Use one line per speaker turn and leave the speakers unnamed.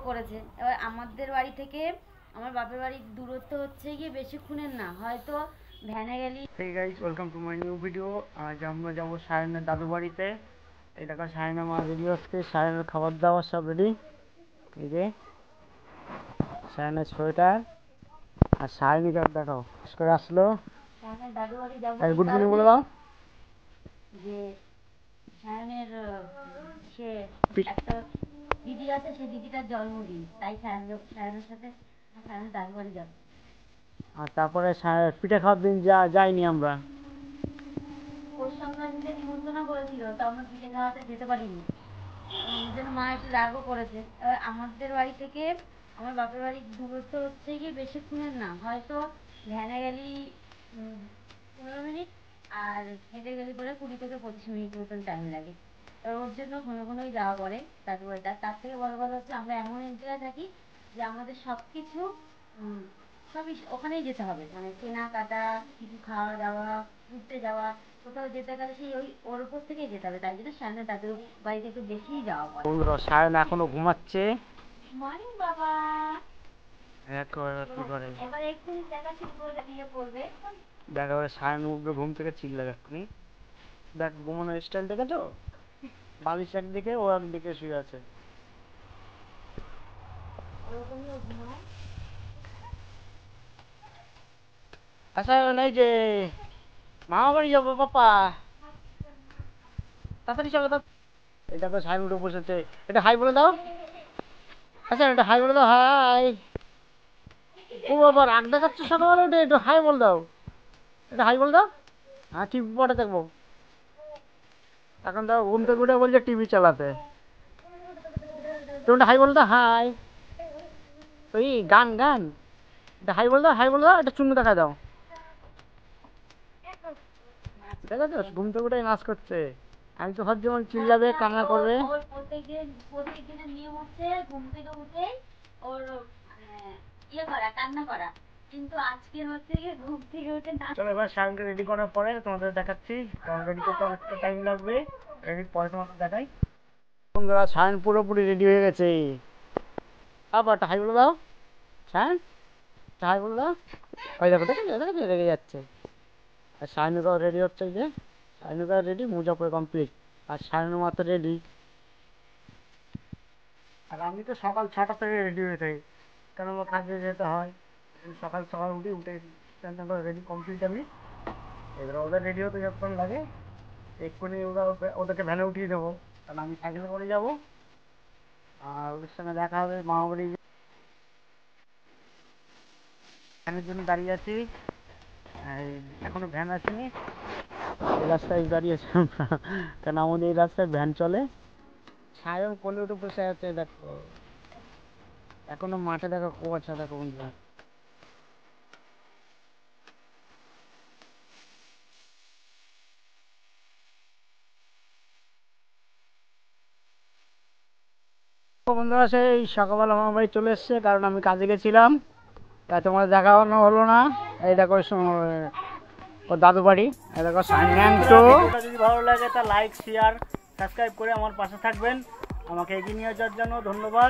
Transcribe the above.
করেছে। এবার আমাদের বাড়ি থেকে আমার বাপের বাড়ির দূরত্ব হচ্ছে গিয়ে বেশিক্ষণের না, হয়তো ভ্যানে গেলি।
Hey guys, welcome to my new video. আজ আমরা যাবো সায়নের দাদু বাড়িতে। এই দেখো সায়না মা রেডি হচ্ছে, সায়নের খাবার দাবার সব রেডি। এই যে সায়নের সোয়েটার আর সায়নী কার দেখো করে আসলো।
সায়নের দাদু বাড়ি যাবো
গুড মর্নিং বলে দাও।
যে সায়নের সে একটা দিদি আছে, সেই দিদিটার জন্মদিন, তাই সায়নের সাথে সায়নের দাদু বাড়ি যাবো।
আর তারপরে পিঠে খাওয়ার দিন যাইনি আমরা।
পৌষ সংক্রান্তিতে নিমন্ত্রণ করেছিল, তো আমরা পিঠে খাওয়াতে যেতে পারিনি। ওই জন্য মা একটু রাগও করেছে। এবার আমাদের বাড়ি থেকে আমার বাপের বাড়ির দূরত্ব হচ্ছে কি বেশিক্ষণের না, হয়তো ভ্যানে গেলি 15 মিনিট, আর হেঁটে গেলে পরে 20 থেকে 25 মিনিট মতন টাইম লাগে। এবার ওর জন্য ঘনই যাওয়া পড়ে দাদু বাড়িটা। তার থেকে বড় কথা হচ্ছে আমরা এমন এক জায়গায় থাকি যে আমাদের সব কিছু সবই ওখানেই যেতে হবে, মানে কেনাকাটা, কিছু খাওয়া দাওয়া, ঘুরতে যাওয়া, কোথাও যেতে গেলে সেই ওর উপর থেকেই যেতে হবে। তাই জন্য সামনে দাদুর বাড়িতে একটু বেশিই যাওয়া পড়ে।
বন্ধুরা সায়ন এখনো ঘুমাচ্ছে।
মর্নিং বাবা।
কি করে
এবার এক্ষুনি দেখা শুরু করে দিয়ে পড়বে।
দেখা করে সায়ন উঠবে ঘুম থেকে, চিল্লাবে এক্ষুনি। দেখ ঘুমানোর স্টাইল দেখেছো, বালিশ একদিকে ও একদিকে শুয়ে আছে। আচ্ছা এই যে মামা বাড়ি যাবো পাপা, তাড়াতাড়ি চলো। এটা তো সাইন উঠে বসেছে, এটা হাই বলে দাও। আচ্ছা এটা হাই বলে দাও, হাই। ও বাবা রাগ দেখাচ্ছে সকালবেলা উঠে, একটু হাই বলে দাও। এটা হাই বলে দাও। হ্যাঁ টিভি পরে দেখবো। এখন দাও ঘুম থেকে উঠে বলছে টিভি চালাতে। তুমি হাই বলে দাও, হাই। ওই গান গান, এটা হাই বলে দাও, হাই বলে দাও, এটা চুমু দেখা দাও। দেখো তো ঘুম থেকে উঠে নাচ করছে। আমি তো ভাবছি যেমন চিল্লাবে, কান্না করবে।
ওর প্রত্যেকদিনের নিয়ম হচ্ছে ঘুম থেকে উঠে ওর ইয়ে করা, কান্না করা, কিন্তু আজকে হচ্ছে গিয়ে ঘুম থেকে উঠে না।
চলো এবার সায়নকে রেডি করার পরে তোমাদের দেখাচ্ছি, কারণ রেডি করতে অনেকটা টাইম লাগবে। রেডির পরে তোমাদের দেখাই। বন্ধুরা সায়ন পুরোপুরি রেডি হয়ে গেছে। আবার একটা হাই বলে দাও সায়ন, হাই বলে দাও। ওই দেখো দেখো দেখো রেগে যাচ্ছে। আর সায়নুকাও রেডি হচ্ছে, যে সায়নুকা রেডি, মোজা পরে কমপ্লিট। আর সায়নু মাত্র রেডি। আর আমি তো সকাল 6টা থেকে রেডি হয়ে থাকি, কারণ আমার কাজে যেতে হয়। সকাল সকাল উঠে স্নান করে রেডি কমপ্লিট আমি। এবার ওদের রেডি হতে যতক্ষণ লাগে, এক্ষুনি ওদেরকে ভ্যানে উঠিয়ে দেবো, কারণ আমি সাইকেলে করে যাবো। আর ওদের সঙ্গে দেখা হবে মামা বাড়ি। ভ্যানের জন্য দাঁড়িয়ে আছি, এখনো ভ্যান আসেনি। এই রাস্তায় দাঁড়িয়ে আছি আমরা, কারণ আমাদের এই রাস্তায় ভ্যান চলে। সায়ন কোলে উঠে বসে আছে দেখো, এখনো মাঠে দেখো কুয়াশা দেখো বন্ধুরা। বন্ধুরা সেই সকালবেলা আমার বাড়ি চলে এসছে, কারণ আমি কাজে গেছিলাম, তাই তোমার দেখানো হলো না। এই দেখো ও দাদু বাড়ি, এই দেখো যদি ভালো লাগে তা লাইক শেয়ার সাবস্ক্রাইব করে আমার পাশে থাকবেন। আমাকে এগিয়ে নিয়ে যাওয়ার জন্য ধন্যবাদ।